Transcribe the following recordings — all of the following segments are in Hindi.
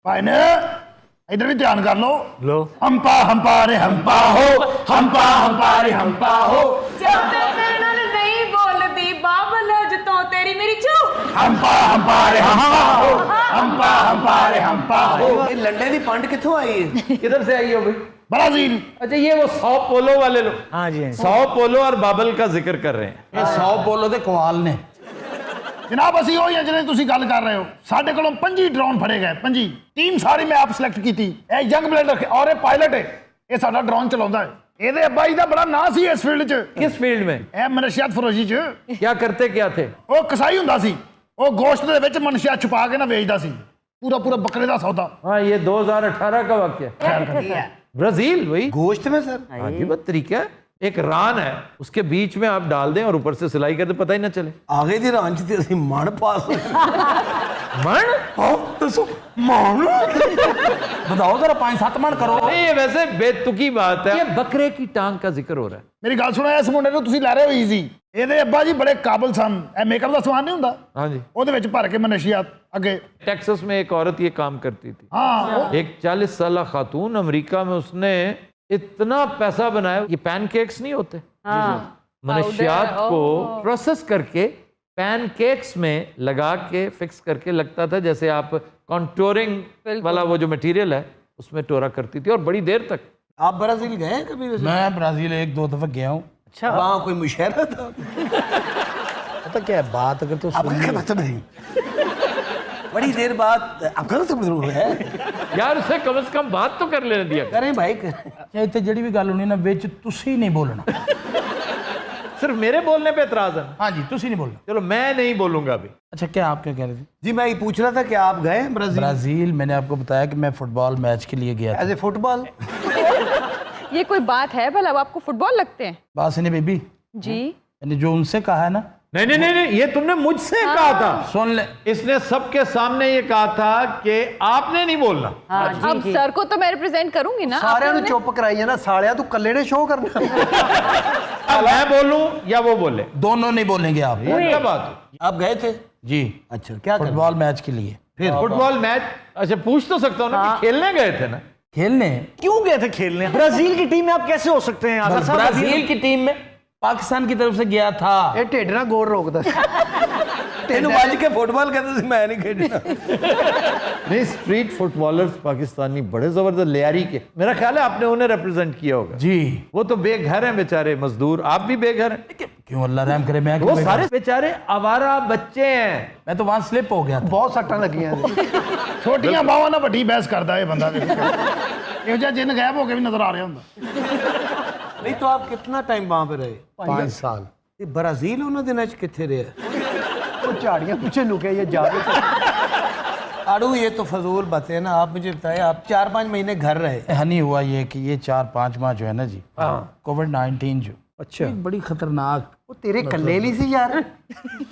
भाई ने इधर भी ध्यान कर लो। लो हम्पा रे हम्पा हो, हम्पा रे हम्पा हो। जब तक मेरे नाल नहीं बोलदी बाबल अज तो तेरी मेरी चू। हम्पा रे हम्पा हो, हम्पा रे हम्पा हो। ये लंडे की पंड कितों आई है? किधर से आई हो भाई? ब्राजील। अच्छा ये वो 100 पोलो वाले लोग। हाँ जी 100 पोलो और बाबल का जिक्र कर रहे हैं। 100 बोलो ते कमाल ने जनाब असी हो जिन्हें तुसी गल कर रहे हो, साडे कोलों 25 ड्रोन फड़े गए। 25 टीम सारी मैं आप सिलेक्ट की थी। यह यंग ब्लेडर और यह पायलट है, यह साडा ड्रोन चलाਉਂਦਾ है। ਇਹਦੇ ਅੱਬਾ ਜੀ ਦਾ ਬੜਾ ਨਾਂ ਸੀ ਇਸ ਫੀਲਡ 'ਚ। किस फील्ड में? ਇਹ ਮਨਸ਼ੀਆਤ ਫਰੋਸ਼ੀ 'ਚ। क्या करते क्या थे? ਉਹ ਕਸਾਈ ਹੁੰਦਾ ਸੀ, ਉਹ ਗੋਸ਼ਤ ਦੇ ਵਿੱਚ ਮਨਸ਼ੀਆਤ ਛੁਪਾ ਕੇ ਨਾ ਵੇਚਦਾ ਸੀ, पूरा पूरा बकरे का सौदा। हाँ ये 2018 का वाक्य है। ब्राजील वही गोश्त में सर। हाँ जी बस तरीका है, एक रान है उसके बीच में आप डाल दें और ऊपर से सिलाई कर दे, पता ही ना चले। आगे दी रांच ते असि मण पास मण दसो मण बताओ जरा 5-7 मण करो। नहीं ये वैसे बेतुकी बात है, ये बकरे की टांग का जिक्र हो रहा है। मेरी गल सुनो, इस मुंडे ਨੂੰ ਤੁਸੀਂ ਲੈ ਰਹੇ ਹੋ ਈਜ਼ੀ। ਇਹਦੇ ਅੱਬਾ ਜੀ ਬੜੇ ਕਾਬਲ ਸਨ। ਇਹ ਮੇਕਅਪ ਦਾ ਸਮਾਨ ਨਹੀਂ ਹੁੰਦਾ, हाँ जी ਉਹਦੇ ਵਿੱਚ ਭਰ ਕੇ ਮਨਸ਼ੀਆਤ ਅੱਗੇ। टेक्सास में एक औरत ये काम करती थी। हाँ एक 40 साल खातून अमेरिका में, उसने इतना पैसा बनाया। ये पैनकेक्स नहीं होते, मनशियात को प्रोसेस करके पैनकेक्स में लगा के फिक्स करके लगता था जैसे आप कॉन्टोरिंग वाला वो जो मटेरियल है उसमें टोरा करती थी और बड़ी देर तक। आप ब्राजील गए कभी वैसे? मैं ब्राजील 1-2 दफा गया हूँ। अच्छा वहाँ कोई मुशहरा था? पता क्या है बात, अगर तो अब क्या मतलब नहीं बड़ी देर बाद अब गलत समझ है यार उसे कम से कम बात तो कर लेने दिया। करें भाई चाहे इतने जड़ी भी गल होनी ना विच तुसी नहीं बोलना। सिर्फ मेरे बोलने पे एतराज है? हाँ जी तुसी नहीं बोलना। चलो मैं नहीं बोलूंगा अभी। अच्छा क्या आप क्या कह रहे थे? जी मैं ये पूछ रहा था कि आप गए हैं ब्राजील? ब्राजील मैंने आपको बताया कि मैं फुटबॉल मैच के लिए गया था। As a football. ये कोई बात है भला, अब आपको फुटबॉल लगते हैं? बात सुनिए बेबी, जी मैंने जो उनसे कहा है ना, नहीं नहीं नहीं नहीं, ये तुमने मुझसे कहा था। सुन ले। इसने सबके सामने ये कहा था कि आपने नहीं बोलना। अब सर को तो मैं रिप्रेजेंट करूंगी ना। सारे नु चुप कराई ना सालिया तू कल्ले ने शो करना। अब मैं बोलूं या वो बोले? दोनों नहीं बोलेंगे आप। ये क्या बात हुई? आप गए थे? जी अच्छा क्या करना? फुटबॉल मैच के लिए। फिर फुटबॉल मैच? अच्छा पूछ तो सकता हूँ ना कि खेलने गए थे ना? खेलने क्यों गए थे खेलने? ब्राजील की टीम में आप कैसे हो सकते हैं? आगा साहब, ब्राजील की टीम में पाकिस्तान की तरफ से गया था। ये ढिड ना गोर रोकदा तेनू बज के फुटबॉल कहते थे मैं नहीं खेलना। नहीं स्ट्रीट फुटबॉलर्स पाकिस्तानी बड़े जबरदस्त लियारी के, मेरा ख्याल है आपने उन्हें रिप्रेजेंट किया होगा। जी वो तो बेघर हैं बेचारे मजदूर, आप भी बेघर हैं। क्यों अल्लाह रहम करे, मैं वो सारे बेचारे आवारा बच्चे हैं। मैं तो वहां स्लिप हो गया था। बहुत सट्टां लगियां ਛੋਟੀਆਂ ਬਾਵਾਂ ਨਾਲ ਵੱਡੀ ਬਹਿਸ ਕਰਦਾ ਇਹ ਬੰਦਾ। ਇਹੋ ਜਿਹਾ ਜਿੰਨ ਗਾਇਬ ਹੋ ਕੇ ਵੀ ਨਜ਼ਰ ਆ ਰਿਹਾ ਹੁੰਦਾ। नहीं तो आप कितना टाइम वहां पे रहे? 5 साल। ये ब्राजील उन्होंने दिनों च किथे रहे? वो झाड़ियां पीछे लुके ये जा आड़ू ये तो फजूल बातें हैं ना। आप मुझे बताएं, आप 4-5 महीने घर रहे। हनी हुआ ये कि ये 4-5 माह जो है ना जी, कोविड-19 जो अच्छा एक बड़ी खतरनाक। वो तेरे कल्ले नहीं सी यार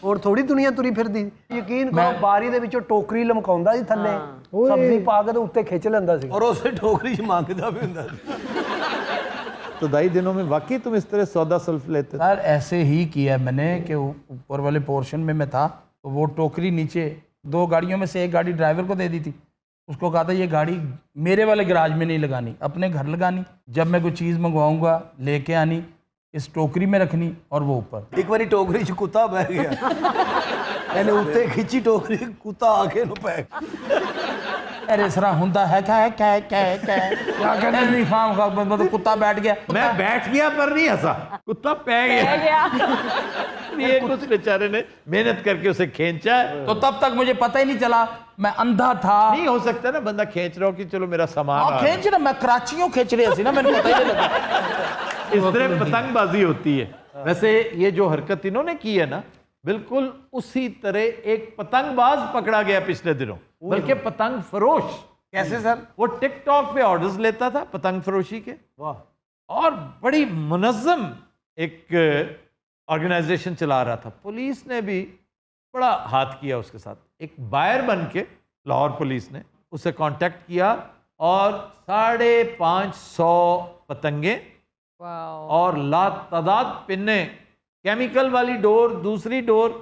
और थोड़ी दुनिया तुरी फिरदी। यकीन करो बारी दे विचों टोकरी लमकाउंदा सी थल्ले, सब्जी पा के ते उत्ते खिच लैंदा सी और उसे टोकरी च मंगदा भी हुंदा सी। तो दाई दिनों में वाकई तुम इस तरह सौदा सल्फ लेते थे? यार ऐसे ही किया मैंने कि ऊपर वाले पोर्शन में मैं था तो वो टोकरी नीचे 2 गाड़ियों में से एक गाड़ी ड्राइवर को दे दी थी। उसको कहा था ये गाड़ी मेरे वाले गराज में नहीं लगानी, अपने घर लगानी। जब मैं कोई चीज़ मंगवाऊंगा लेके आनी, इस टोकरी में रखनी और वो ऊपर। एक बारी टोकरी च कुत्ता बह गया मैंने उत्ते खिंची टोकरी, कुत्ता आके नु पै अरे सरा हुंदा है क्या है क्या है क्या है क्या है क्या कहने नहीं खाम खा बंदा तो कुत्ता बैठ गया। मैं बैठ गया पर नहीं हंसा, कुत्ता पै गया। ये कुछ बेचारे ने मेहनत करके उसे खींचा है। तो तब तक मुझे पता ही नहीं चला, मैं अंधा था। नहीं हो सकता ना बंदा खींच रहा हो कि चलो मेरा सामान आ रहा है। खींच ना, मैं कराचियों खींच रही थी ना, मैंने पता ही नहीं लगा। इस तरह पतंगबाजी होती है। वैसे ये जो हरकत इन्होंने की है ना, बिल्कुल उसी तरह एक पतंगबाज पकड़ा गया पिछले दिनों, बल्कि पतंग फरोश। कैसे सर? वो टिकटॉक पे ऑर्डर्स लेता था पतंग फरोशी के। वाह। और बड़ी मुनज्जम एक ऑर्गेनाइजेशन चला रहा था। पुलिस ने भी बड़ा हाथ किया उसके साथ। एक बायर बन के लाहौर पुलिस ने उसे कांटेक्ट किया और 550 पतंगे और लातादाद पिन्ने, केमिकल वाली डोर, दूसरी डोर,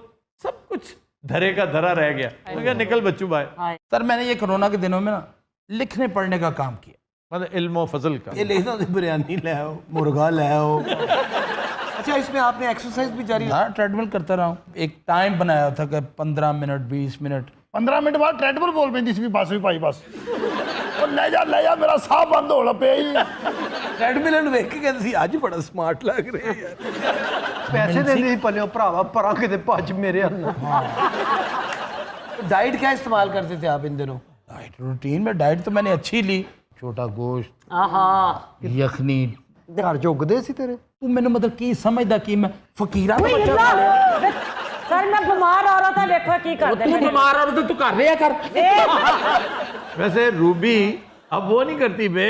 सब कुछ धरे का धरा रह गया। मैं कहा निकल बच्चू भाई। सर मैंने ये कोरोना के दिनों में ना लिखने पढ़ने का काम किया। मतलब इल्म फजल का। ये लिखता था बिरयानी ले आओ, मुर्गा ले आओ। अच्छा, इसमें आपने एक्सरसाइज भी जारी हाँ, ट्रेडमिल करता रहा हूँ। एक टाइम बनाया था कि 15 मिनट 20 मिनट 15 मिनट बाद ट्रेडमिल बोल पैंदी सी बस भी भाई बस ਉਹ ਲੈ ਜਾ ਮੇਰਾ ਸਾਹ ਬੰਦ ਹੋਣ ਪਿਆ ਜੀ ट्रेडमिल ਨੂੰ ਵੇਖ ਕੇ ਕਹਿੰਦੇ ਸੀ ਅੱਜ ਬੜਾ ਸਮਾਰਟ ਲੱਗ ਰਿਹਾ ਯਾਰ। ਪੈਸੇ ਦਿੰਦੇ ਸੀ ਪੱਲਿਓ ਭਰਾਵਾ, ਪਰਾਂ ਕਿਤੇ ਭੱਜ ਮੇਰੇ ਨਾਲ। डाइट क्या इस्तेमाल करते थे आप इन दिनों? डाइट रूटीन में डाइट तो मैंने अच्छी ली, छोटा गोश्त, यखनी। ਘਰ ਜੁਗਦੇ ਸੀ ਤੇਰੇ? तू मैंने मतलब की समझदा कि मैं फकीरा का बच्चा ला। खा लिया? सर मैं बीमार औरत है, देखो की कर दे तू बीमार औरत है, तू कर रहा कर। वैसे रूबी अब वो नहीं करती बे।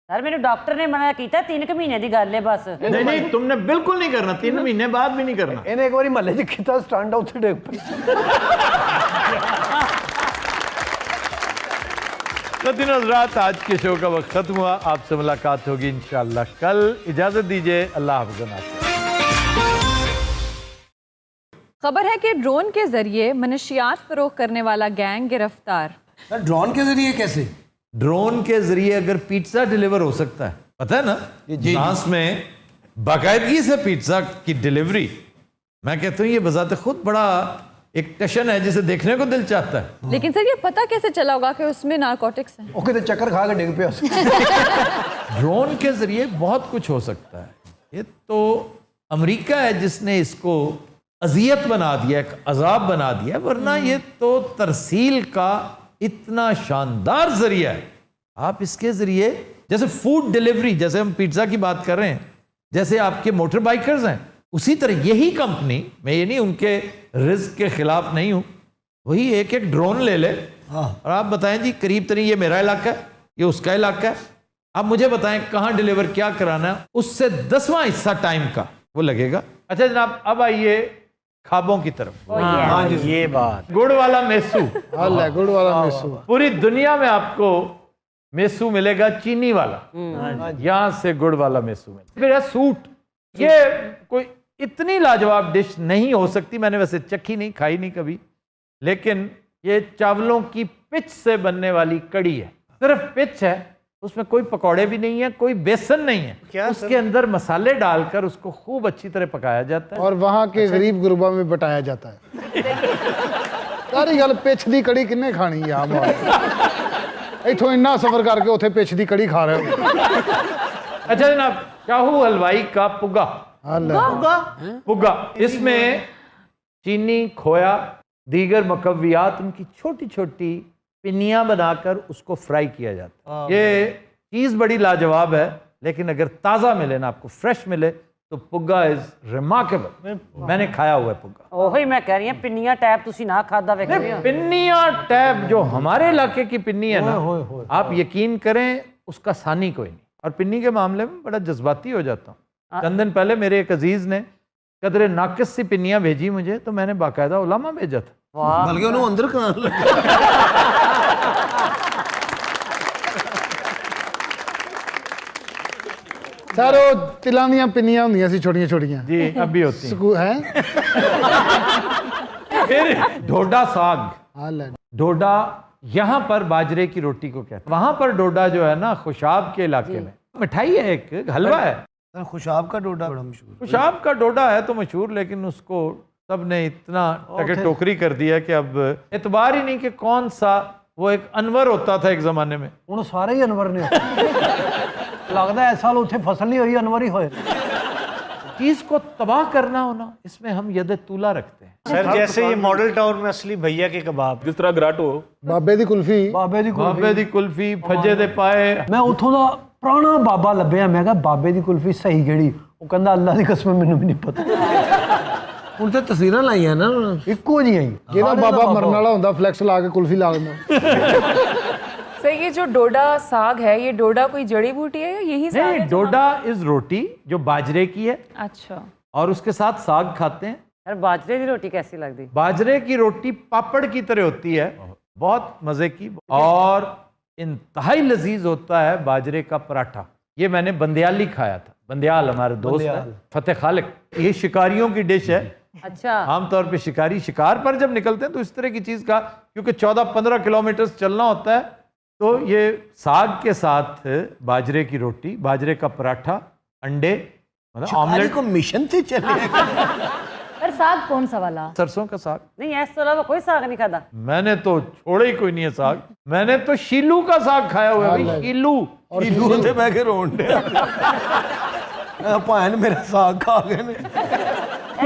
सर मेरे डॉक्टर ने मना किया 3 महीने की गल है बस। नहीं नहीं, तुमने बिल्कुल नहीं करना, 3 महीने बाद भी नहीं करना। ਇਹਨੇ ਇੱਕ ਵਾਰੀ ਮਹੱਲੇ 'ਚ ਕੀਤਾ ਸਟੰਡ, ਉੱਥੇ ਡਿੱਗ ਪਈ। तो दिन हज़रात, आज के शो का वक्त खत्म हुआ। आपसे मुलाकात होगी इंशाअल्लाह कल। इजाजत दीजिए, अल्लाह हाफ़िज़। खबर है कि ड्रोन के जरिए मनशियात फरोख्त करने वाला गैंग गिरफ्तार। ड्रोन के जरिए कैसे? ड्रोन के जरिए अगर पिज्जा डिलीवर हो सकता है, पता है ना, फ्रांस में बाकायदगी से पिज्जा की डिलीवरी। मैं कहता हूँ ये बजाते खुद बड़ा एक टशन है जिसे देखने को दिल चाहता है। लेकिन सर ये पता कैसे चला होगा कि उसमें नारकोटिक्स हैं? ਉਹ ਕਿਤੇ ਚੱਕਰ ਖਾ ਕੇ ਡਿੱਗ ਪਿਆ ਸੀ। ड्रोन के जरिए बहुत कुछ हो सकता है। ये तो अमेरिका है जिसने इसको अजियत बना दिया, एक अजाब बना दिया, वरना ये तो तरसील का इतना शानदार जरिया है। आप इसके जरिए जैसे फूड डिलीवरी, जैसे हम पिज्जा की बात कर रहे हैं, जैसे आपके मोटर बाइकर्स हैं, उसी तरह यही कंपनी, मैं ये नहीं उनके रिस्क के खिलाफ नहीं हूं, वही एक एक ड्रोन ले ले और आप बताएं जी करीब तरीब ये मेरा इलाका है, ये उसका इलाका है, आप मुझे बताएं कहाँ डिलीवर क्या कराना है, उससे 10वां हिस्सा टाइम का वो लगेगा। अच्छा जनाब, अब आइए खाबों की तरफ। हाँ जी, ये बात। गुड़ वाला मेसू, गुड़ वाला मेसू पूरी दुनिया में आपको मेसू मिलेगा चीनी वाला, यहां से गुड़ वाला मेसू मिलेगा। फिर है सूट, ये कोई इतनी लाजवाब डिश नहीं हो सकती, मैंने वैसे चखी नहीं, खाई नहीं कभी, लेकिन ये चावलों की पिच से बनने वाली कड़ी है। सिर्फ पिच है, उसमें कोई पकौड़े भी नहीं है, कोई बेसन नहीं है, उसके अंदर मसाले डालकर उसको खूब अच्छी तरह पकाया जाता है और वहाँ के गरीब गुरबा में बटाया जाता है। सारी गल पिछ दी कड़ी किन्ने खानी है? आप इथों इन्ना सफर करके उथे पिछ दी कड़ी खा रहे हो। अच्छा जनाब, शाहू हलवाई का पुग्गा, पुग्गा, इसमें चीनी, खोया, दीगर मकवियात, उनकी छोटी छोटी पिन्नियां बनाकर उसको फ्राई किया जाता है। ये चीज़ बड़ी लाजवाब है, लेकिन अगर ताज़ा मिले ना, आपको फ्रेश मिले, तो पुग्गा इज रिमार्केबल। मैंने खाया हुआ है पुग्गा। ओही मैं कह रही हूं, पिन्नियां टैप तुसी ना खाता वेख रहे हो। पिन्नियां टैब जो हमारे इलाके की पिन्नी है ना, आप यकीन करें उसका सानी कोई नहीं। और पिन्नी के मामले में बड़ा जज्बाती हो जाता हूँ। चंद दिन पहले मेरे एक अजीज ने कदरे नाकिस सी पिन्नियां भेजी मुझे, तो मैंने बाकायदा उलामा भेजा था। बल्कि उन्होंने अंदर कहाँ सर वो तिलां दियां पिन्नियां होंदियां सी छोटियां छोटियां जी, अब भी होती ਸਕੂ ਹੈ फिर डोडा साग, हाल है डोडा यहाँ पर बाजरे की रोटी को कहते हैं, वहां पर डोडा जो है ना खुशाब के इलाके में मिठाई है, एक हलवा है। खुशाब का डोडा बड़ा मशहूर। खुशाब का डोडा है तो मशहूर, लेकिन उसको सब ने इतना टोकरी कर दिया कि अब एतबार ही नहीं कि कौन सा, वो एक अनवर होता था एक जमाने में। ਹੁਣ ਸਾਰੇ ਹੀ ਅਨਵਰ ਨੇ। ਲੱਗਦਾ ਇਸ ਸਾਲ ਉੱਥੇ ਫਸਲ ਨਹੀਂ ਹੋਈ, ਅਨਵਰ ਹੀ ਹੋਏ। चीज को तबाह करना होना, इसमें हम यद तूला रखते हैं। सर जैसे ये मॉडल टाउन में असली भैया के कबाब, जिस तरह ग्राटो ਬਾਬੇ ਦੀ ਕੁਲਫੀ ਬਾਬੇ ਦੀ ਕੁਲਫੀ। बाबे दी कुल्फी, फजे दे पाए। ਮੈਂ ਉੱਥੋਂ ਦਾ ਪੁਰਾਣਾ ਬਾਬਾ ਲੱਭਿਆ, ਮੈਂ ਕਿਹਾ ਬਾਬੇ ਦੀ ਕੁਲਫੀ ਸਹੀ ਕਿਹੜੀ? ਉਹ ਕਹਿੰਦਾ ਅੱਲਾ ਦੀ ਕਸਮ ਮੈਨੂੰ ਵੀ ਨਹੀਂ ਪਤਾ। ਹੁਣ ਤੇ ਤਸਵੀਰਾਂ ਲਾਈਆਂ ਨਾ ਇੱਕੋ ਜਿਹੀਆਂ ਹੀ। ਜਿਹਦਾ ਬਾਬਾ ਮਰਨ ਵਾਲਾ ਹੁੰਦਾ ਫਲੈਕਸ ਲਾ ਕੇ ਕੁਲਫੀ ਲਾ ਦਿੰਦਾ। सर ये जो डोडा साग है, ये डोडा कोई जड़ी बूटी है या यही साग नहीं, है? डोडा इज रोटी जो बाजरे की है, अच्छा, और उसके साथ साग खाते हैं। यार बाजरे की रोटी कैसी लगती? बाजरे की रोटी पापड़ की तरह होती है, बहुत मजे की, और इंतहाई लजीज होता है बाजरे का पराठा। ये मैंने बंदियाली खाया था, बंदियाल हमारे दोस्त है फतेह खालिक, ये शिकारियों की डिश है। अच्छा, आमतौर पे शिकारी शिकार पर जब निकलते हैं तो इस तरह की चीज का, क्योंकि 14-15 किलोमीटर चलना होता है, तो ये साग के साथ बाजरे की रोटी, बाजरे का पराठा, अंडे, मतलब शिकारी ऑमलेट, को मिशन से चले पर साग कौन सा वाला? सरसों का साग। नहीं, इसके अलावा कोई साग नहीं खाता। मैंने तो छोड़े ही कोई नहीं है साग। मैंने तो शीलू का साग खाया हुआ है भाई, शीलू। शीलू ते मैं के रोन दे भान मेरा साग खा गए ने।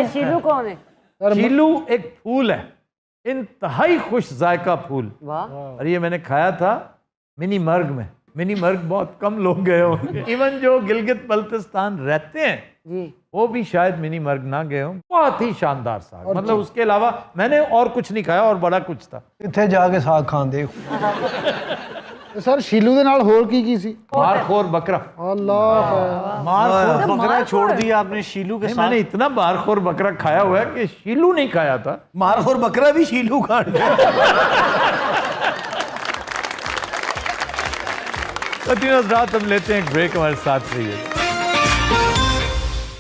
ए शीलू कौन है? शीलू एक फूल है, इंतहाई खुश जायका फूल। वाह। और ये मैंने खाया था मिनी मर्ग में। मिनी मर्ग बहुत कम लोग गए होंगे, इवन जो गिलगित बल्तिस्तान रहते हैं जी। वो भी शायद मिनी मर्ग ना गए हों। बहुत ही शानदार साग, मतलब उसके अलावा मैंने और कुछ नहीं खाया, और बड़ा कुछ था। ਇੱਥੇ ਜਾ ਕੇ ਸਾਗ ਖਾਂਦੇ ਸਰ ਸ਼ੀਲੂ ਦੇ ਨਾਲ ਹੋਰ ਕੀ ਸੀ बारखोर बकरा। ਅੱਲਾਹ मार बकरा छोड़ दिया आपने शीलू के नहीं, साथ। मैंने इतना बारखोर बकरा खाया हुआ है कि शीलू नहीं खाया था। ਮਾਰਖੋਰ ਬੱਕਰਾ ਵੀ ਸ਼ੀਲੂ ਖਾਣ ਡਿਆ। तो दिन रात हम लेते हैं एक ब्रेक, हमारे साथ रहिए।